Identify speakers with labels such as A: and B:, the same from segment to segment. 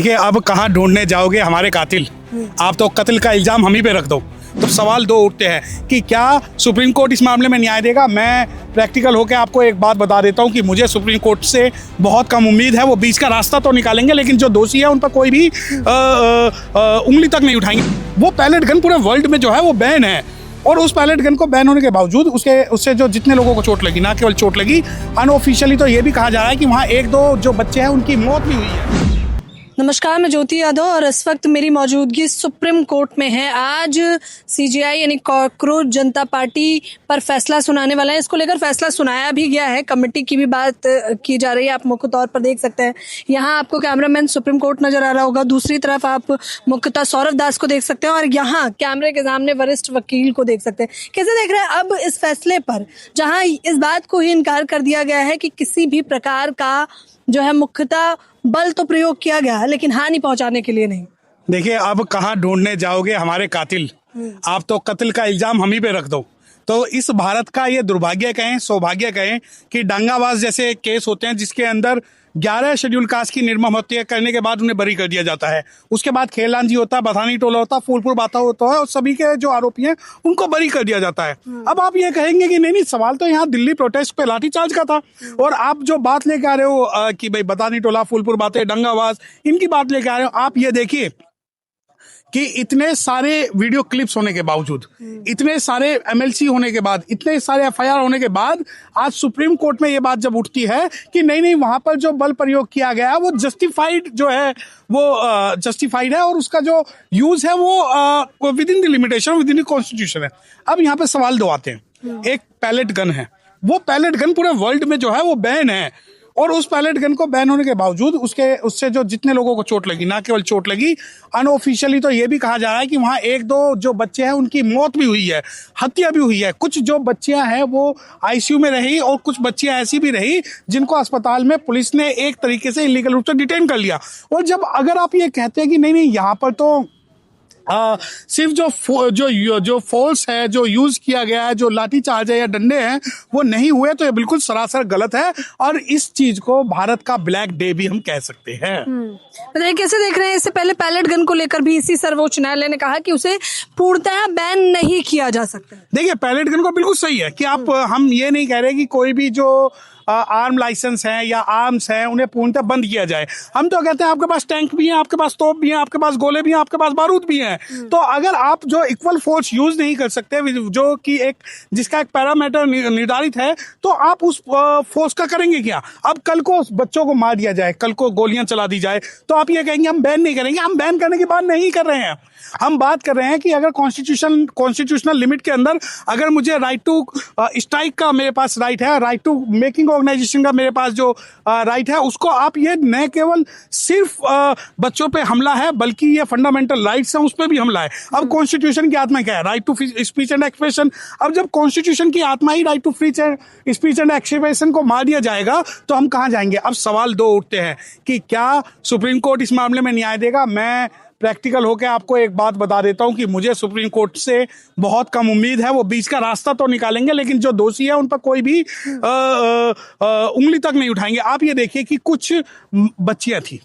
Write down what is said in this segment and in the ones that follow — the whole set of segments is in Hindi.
A: देखिए, अब कहाँ ढूंढने जाओगे हमारे कातिल। आप तो कत्ल का इल्जाम हम ही पे रख दो। तो सवाल दो उठते हैं कि क्या सुप्रीम कोर्ट इस मामले में न्याय देगा। मैं प्रैक्टिकल होकर आपको एक बात बता देता हूं कि मुझे सुप्रीम कोर्ट से बहुत कम उम्मीद है। वो बीच का रास्ता तो निकालेंगे, लेकिन जो दोषी है उन पर कोई भी उंगली तक नहीं उठाएंगे। वो पैलेट गन पूरे वर्ल्ड में जो है वो बैन है, और उस पैलेट गन को बैन होने के बावजूद उससे जो जितने लोगों को चोट लगी, ना केवल चोट लगी, अनऑफिशियली तो ये भी कहा जा रहा है कि वहाँ एक दो जो बच्चे हैं उनकी मौत भी हुई है।
B: नमस्कार, मैं ज्योति यादव और इस वक्त मेरी मौजूदगी सुप्रीम कोर्ट में है। आज सीजेआई यानी कॉकरोच जनता पार्टी पर फैसला सुनाने वाला है। इसको लेकर फैसला सुनाया भी गया है, कमेटी की भी बात की जा रही है। आप मुख्य तौर पर देख सकते हैं, यहाँ आपको कैमरामैन सुप्रीम कोर्ट नजर आ रहा होगा, दूसरी तरफ आप मुख्यतः सौरभ दास को देख सकते हैं और यहाँ कैमरे के सामने वरिष्ठ वकील को देख सकते हैं। कैसे देख रहे हैं अब इस फैसले पर, जहाँ इस बात को ही इनकार कर दिया गया है कि किसी भी प्रकार का जो है मुख्यतः बल तो प्रयोग किया गया है, लेकिन हानि पहुंचाने के लिए नहीं।
A: देखिए, अब कहाँ ढूंढने जाओगे हमारे कातिल। आप तो कत्ल का इल्जाम हम ही पे रख दो। तो इस भारत का ये दुर्भाग्य कहें, सौभाग्य कहें कि दंगाबाज जैसे केस होते हैं जिसके अंदर 11 शेड्यूल कास्ट की निर्मम हत्या करने के बाद उन्हें बरी कर दिया जाता है। उसके बाद खेलान जी होता है, बथानी टोला होता है, फूलपुर बाता होता है, और सभी के जो आरोपी हैं उनको बरी कर दिया जाता है। अब आप ये कहेंगे कि नहीं, सवाल तो यहाँ दिल्ली प्रोटेस्ट पे लाठीचार्ज का था, और आप जो बात लेके आ रहे हो कि भाई बथानी टोला, फूलपुर बातें, दंगाबाज, इनकी बात लेके आ रहे हो। आप ये देखिए कि इतने सारे वीडियो क्लिप्स होने के बावजूद, इतने सारे एमएलसी होने के बाद, इतने सारे एफआईआर होने के बाद, आज सुप्रीम कोर्ट में ये बात जब उठती है कि नहीं, वहां पर जो बल प्रयोग किया गया वो जस्टिफाइड जो है वो जस्टिफाइड है, और उसका जो यूज है वो with in the limitation, with in the constitution है। अब यहाँ पे सवाल दो आते हैं। एक पैलेट गन है, वो पैलेट गन पूरे वर्ल्ड में जो है वो बैन है, और उस पैलेट गन को बैन होने के बावजूद उससे जो जितने लोगों को चोट लगी, ना केवल चोट लगी, अनऑफिशियली तो ये भी कहा जा रहा है कि वहाँ एक दो जो बच्चे हैं उनकी मौत भी हुई है, हत्या भी हुई है। कुछ जो बच्चियां हैं वो आईसीयू में रही, और कुछ बच्चियां ऐसी भी रही जिनको अस्पताल में पुलिस ने एक तरीके से इलीगल रूप से डिटेन कर लिया। और जब अगर आप ये कहते हैं कि नहीं, यहाँ पर तो सिर्फ जो फोर्स है, जो यूज किया गया है, जो लाठी चार्ज है या डंडे हैं, वो नहीं हुए, तो ये बिल्कुल सरासर गलत है, और इस चीज को भारत का ब्लैक डे भी हम कह सकते हैं।
B: कैसे देख रहे हैं, इससे पहले पैलेट गन को लेकर भी इसी सर्वोच्च न्यायालय ने कहा कि उसे पूर्णतः बैन नहीं किया जा सकता।
A: देखिए, पैलेट गन को बिल्कुल सही है कि हम ये नहीं कह रहे कि कोई भी जो आर्म लाइसेंस है या आर्म्स हैं उन्हें पूर्णतः बंद किया जाए। हम तो कहते हैं आपके पास टैंक भी है, आपके पास तोप भी है, आपके पास गोले भी हैं, आपके पास बारूद भी हैं। तो अगर आप जो इक्वल फोर्स यूज नहीं कर सकते, जो कि जिसका एक पैरामीटर निर्धारित है, तो आप उस फोर्स का करेंगे क्या। अब कल को बच्चों को मार दिया जाए, कल को गोलियां चला दी जाए, तो आप ये कहेंगे हम बैन नहीं करेंगे। हम बैन करने की बात नहीं कर रहे हैं, हम बात कर रहे हैं कि अगर कॉन्स्टिट्यूशनल लिमिट के अंदर अगर मुझे राइट टू स्ट्राइक का मेरे पास राइट है, राइट टू मेकिंग ऑर्गेनाइजेशन का मेरे पास जो राइट है, उसको आप ये न केवल सिर्फ बच्चों पे हमला है, बल्कि ये फंडामेंटल राइट्स हैं, उस पर भी हमला है। अब कॉन्स्टिट्यूशन की आत्मा क्या है? Right to speech and expression. अब जब कॉन्स्टिट्यूशन की आत्मा ही right to speech and expression को मार दिया जाएगा, तो हम कहाँ जाएंगे। अब सवाल दो उठते हैं कि क्या सुप्रीम कोर्ट इस मामले में न्याय देगा। मैं प्रैक्टिकल होकर आपको एक बात बता देता हूं कि मुझे सुप्रीम कोर्ट से बहुत कम उम्मीद है। वो बीच का रास्ता तो निकालेंगे, लेकिन जो दोषी है उन पर कोई भी उंगली तक नहीं उठाएंगे। आप ये देखिए कि कुछ बच्चियां थी,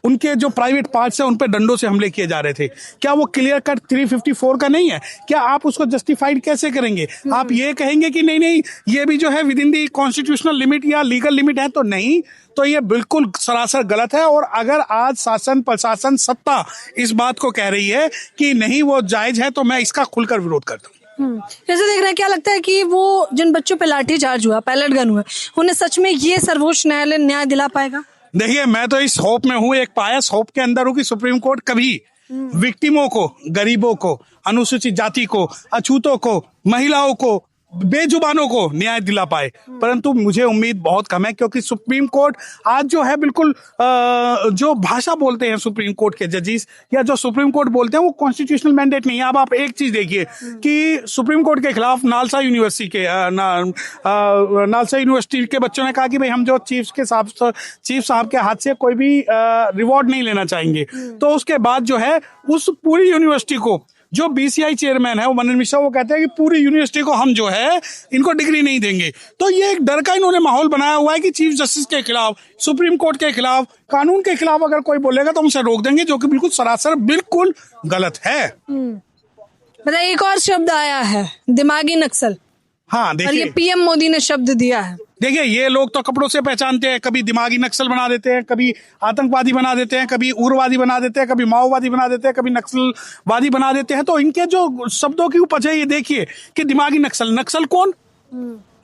A: उनके जो प्राइवेट पार्ट्स हैं उन पर डंडों से हमले किए जा रहे थे। क्या वो क्लियर कट 354 का नहीं है? क्या आप उसको जस्टिफाइड कैसे करेंगे? आप ये कहेंगे कि नहीं, ये भी जो है with in the constitutional limit या लीगल लिमिट है, तो नहीं, तो ये बिल्कुल सरासर गलत है। और अगर आज शासन, प्रशासन, सत्ता इस बात को कह रही है कि नहीं वो जायज है, तो मैं इसका खुलकर विरोध करता हूँ।
B: कैसे देख रहे हैं, क्या लगता है कि वो जिन बच्चों पे लाठी चार्ज हुआ, पैलेट गन हुआ, उन्हें सच में ये सर्वोच्च न्यायालय न्याय दिला पाएगा?
A: देखिए, मैं तो इस होप में हूं, एक पायस होप के अंदर हूं कि सुप्रीम कोर्ट कभी विक्टिमों को, गरीबों को, अनुसूचित जाति को, अछूतों को, महिलाओं को, बेजुबानों को न्याय दिला पाए। परंतु मुझे उम्मीद बहुत कम है, क्योंकि सुप्रीम कोर्ट आज जो है बिल्कुल जो भाषा बोलते हैं सुप्रीम कोर्ट के जजेस, या जो सुप्रीम कोर्ट बोलते हैं, वो कॉन्स्टिट्यूशनल मैंडेट नहीं है। अब आप एक चीज देखिए कि सुप्रीम कोर्ट के खिलाफ नालसा यूनिवर्सिटी के बच्चों ने कहा कि भाई हम जो चीफ साहब के हाथ से कोई भी रिवॉर्ड नहीं लेना चाहेंगे। तो उसके बाद जो है उस पूरी यूनिवर्सिटी को जो बीसीआई चेयरमैन है वो मनन मिश्रा, वो कहते हैं कि पूरी यूनिवर्सिटी को हम जो है इनको डिग्री नहीं देंगे। तो ये एक डर का इन्होंने माहौल बनाया हुआ है कि चीफ जस्टिस के खिलाफ, सुप्रीम कोर्ट के खिलाफ, कानून के खिलाफ अगर कोई बोलेगा तो उनसे रोक देंगे, जो कि बिल्कुल सरासर बिल्कुल गलत है।
B: बताइए, एक और शब्द आया है, दिमागी नक्सल।
A: हाँ
B: और ये
A: देखिए,
B: पीएम मोदी ने शब्द दिया है।
A: देखिए ये लोग तो कपड़ों से पहचानते हैं, कभी दिमागी नक्सल बना देते हैं, कभी आतंकवादी बना देते हैं, कभी उग्रवादी बना देते हैं, कभी माओवादी बना देते हैं, कभी नक्सलवादी बना देते हैं। तो इनके जो शब्दों की उपज है, ये देखिए कि दिमागी नक्सल, नक्सल कौन,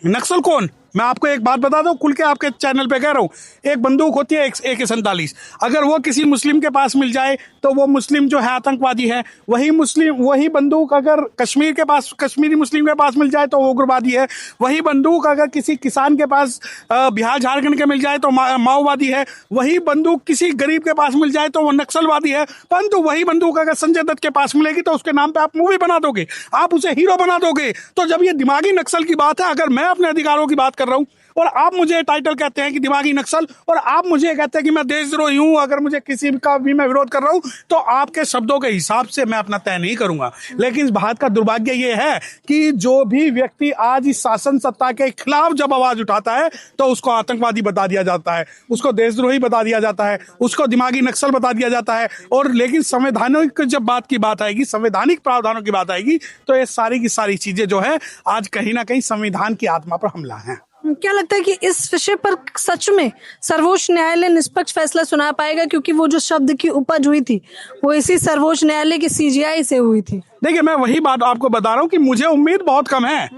A: नक्सल कौन? मैं आपको एक बात बता दूं, खुल के आपके चैनल पे कह रहा हूं, एक बंदूक होती है AK-47, अगर वो किसी मुस्लिम के पास मिल जाए तो वो मुस्लिम जो है आतंकवादी है। वही बंदूक अगर कश्मीरी मुस्लिम के पास मिल जाए तो वो उग्रवादी है। वही बंदूक अगर किसी किसान के पास बिहार झारखंड के मिल जाए तो माओवादी है। वही बंदूक किसी गरीब के पास मिल जाए तो वो नक्सलवादी है। परंतु वही बंदूक अगर संजय दत्त के पास मिलेगी तो उसके नाम पे आप मूवी बना दोगे, आप उसे हीरो बना दोगे। तो जब ये दिमागी नक्सल की बात है, अगर मैं अपने अधिकारों की बात कर रहा हूं और आप मुझे टाइटल कहते हैं कि दिमागी नक्सल, और आप मुझे कहते हैं कि मैं देशद्रोही हूं, अगर मुझे किसी का भी मैं विरोध कर रहा हूं तो आपके शब्दों के हिसाब से मैं अपना तय नहीं करूंगा। लेकिन इस बात का दुर्भाग्य ये है कि जो भी व्यक्ति आज इस शासन सत्ता के खिलाफ जब आवाज उठाता है तो उसको आतंकवादी बता दिया जाता है, उसको देशद्रोही बता दिया जाता है, उसको दिमागी नक्सल बता दिया जाता है। और लेकिन संवैधानिक जब बात की बात आएगी, संवैधानिक प्रावधानों की बात आएगी, तो ये सारी की सारी चीजें जो है आज कहीं ना कहीं संविधान की आत्मा पर हमला है।
B: क्या लगता है कि इस विषय पर सच में सर्वोच्च न्यायालय निष्पक्ष फैसला सुना पाएगा? क्योंकि वो जो शब्द की उपज हुई थी वो इसी सर्वोच्च न्यायालय की CGI से हुई थी।
A: देखिए मैं वही बात आपको बता रहा हूँ कि मुझे उम्मीद बहुत कम है।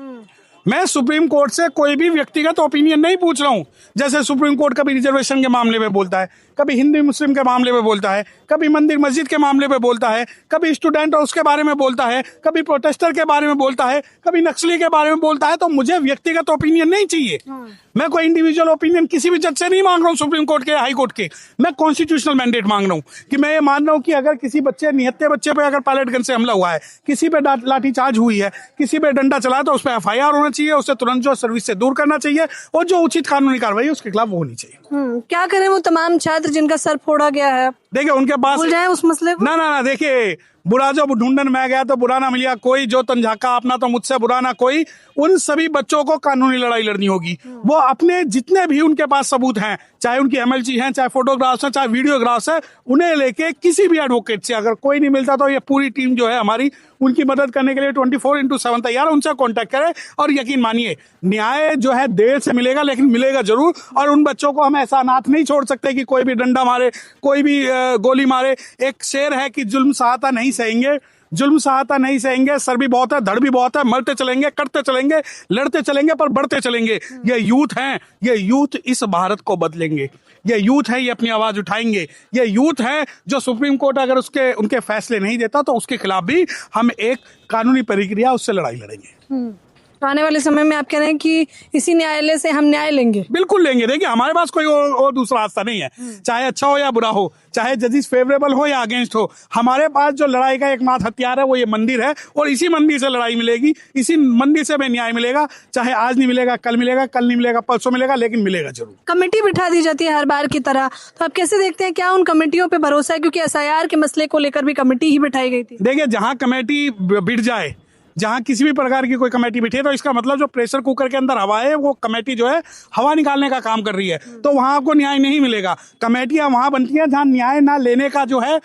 A: मैं सुप्रीम कोर्ट से कोई भी व्यक्तिगत ओपिनियन नहीं पूछ रहा हूँ। जैसे सुप्रीम कोर्ट कभी रिजर्वेशन के मामले में बोलता है, कभी हिंदू मुस्लिम के मामले में बोलता है, कभी मंदिर मस्जिद के मामले में बोलता है, कभी स्टूडेंट और उसके बारे में बोलता है, कभी प्रोटेस्टर के बारे में बोलता है, कभी नक्सली के बारे में बोलता है। तो मुझे व्यक्तिगत ओपिनियन नहीं चाहिए। मैं कोई इंडिविजुअल ओपिनियन किसी भी जज से नहीं मांग रहा हूँ, सुप्रीम कोर्ट के, हाई कोर्ट के। मैं कॉन्स्टिट्यूशनल मैंडेट मांग रहा हूँ कि मैं ये मान रहा हूँ कि अगर किसी निहत्थे बच्चे पे अगर पैलेट गन से हमला हुआ है, किसी पे लाठीचार्ज हुई है, किसी पे डंडा चला, तो उस पर FIR होना चाहिए, उसे तुरंत जो सर्विस से दूर करना चाहिए, और जो उचित कानूनी कार्रवाई है उसके खिलाफ वो होनी चाहिए।
B: क्या करें वो तमाम छात्र जिनका सर फोड़ा गया है?
A: देखिए उनके पास
B: भूल जाए उस मसले को।
A: ना देखिए, बुरा जो ढूंढन मैं गया तो बुरा ना मिलिया कोई, जो तन झाका अपना तो मुझसे बुरा ना कोई। उन सभी बच्चों को कानूनी लड़ाई लड़नी होगी। वो अपने जितने भी उनके पास सबूत हैं, चाहे उनकी MLG हैं, चाहे फोटोग्राफ्स हैं, चाहे वीडियोग्राफ्स हैं, उन्हें लेके किसी भी एडवोकेट से अगर कोई नहीं मिलता तो ये पूरी टीम जो है हमारी उनकी मदद करने के लिए 24/7 तैयार है। उनसे कांटेक्ट करें और यकीन मानिए न्याय जो है देर से मिलेगा, लेकिन मिलेगा जरूर। और उन बच्चों को हम ऐसा अनाथ नहीं छोड़ सकते कि कोई भी डंडा मारे, कोई भी गोली मारे। एक शेर है कि जुल्म सहाता नहीं सहेंगे, जुल्म सहाता नहीं सहेंगे, सर भी बहुत है, धड़ भी बहुत है, मरते चलेंगे, करते चलेंगे, लड़ते चलेंगे, पर बढ़ते चलेंगे। ये यूथ हैं, ये यूथ इस भारत को बदलेंगे। ये यूथ है, ये अपनी आवाज उठाएंगे। ये यूथ है जो सुप्रीम कोर्ट अगर उनके फैसले नहीं देता तो उसके खिलाफ भी हम एक कानूनी प्रक्रिया, उससे लड़ाई लड़ेंगे।
B: तो आने वाले समय में आप कह रहे हैं कि इसी न्यायालय से हम न्याय लेंगे?
A: बिल्कुल लेंगे। देखिए हमारे पास कोई और दूसरा रास्ता नहीं है, चाहे अच्छा हो या बुरा हो, चाहे जजेस फेवरेबल हो या अगेंस्ट हो। हमारे पास जो लड़ाई का एकमात्र हथियार है वो ये मंदिर है, और इसी मंदिर से लड़ाई मिलेगी, इसी मंदिर से हमें न्याय मिलेगा। चाहे आज नहीं मिलेगा, कल मिलेगा, कल नहीं मिलेगा, परसों मिलेगा, लेकिन मिलेगा जरूर।
B: कमेटी बिठा दी जाती है हर बार की तरह, तो आप कैसे देखते हैं, क्या उन कमेटियों पे भरोसा है? क्योंकि SIR के मसले को लेकर भी कमेटी ही बिठाई गई थी।
A: देखिए जहां कमेटी बिठ जाए, जहां किसी भी प्रकार की कोई कमेटी बिठे, तो इसका मतलब जो प्रेशर कुकर के अंदर हवा है वो कमेटी जो है हवा निकालने का काम कर रही है। तो वहां आपको न्याय नहीं मिलेगा। कमेटियां वहां बनती हैं जहां न्याय ना लेने का जो है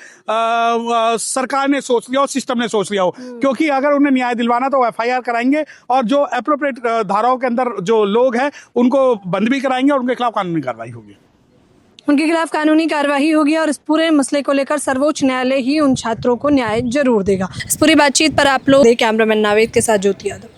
A: सरकार ने सोच लिया हो, सिस्टम ने सोच लिया हो। क्योंकि अगर उन्हें न्याय दिलवाना तो FIR कराएंगे, और जो एप्रोप्रिएट धाराओं के अंदर जो लोग हैं उनको बंद भी कराएंगे, और उनके खिलाफ कानूनी कार्रवाई होगी।
B: उनके खिलाफ कानूनी कार्यवाही होगी, और इस पूरे मसले को लेकर सर्वोच्च न्यायालय ही उन छात्रों को न्याय जरूर देगा। इस पूरी बातचीत पर आप लोग, कैमरामैन नावेद के साथ ज्योति यादव।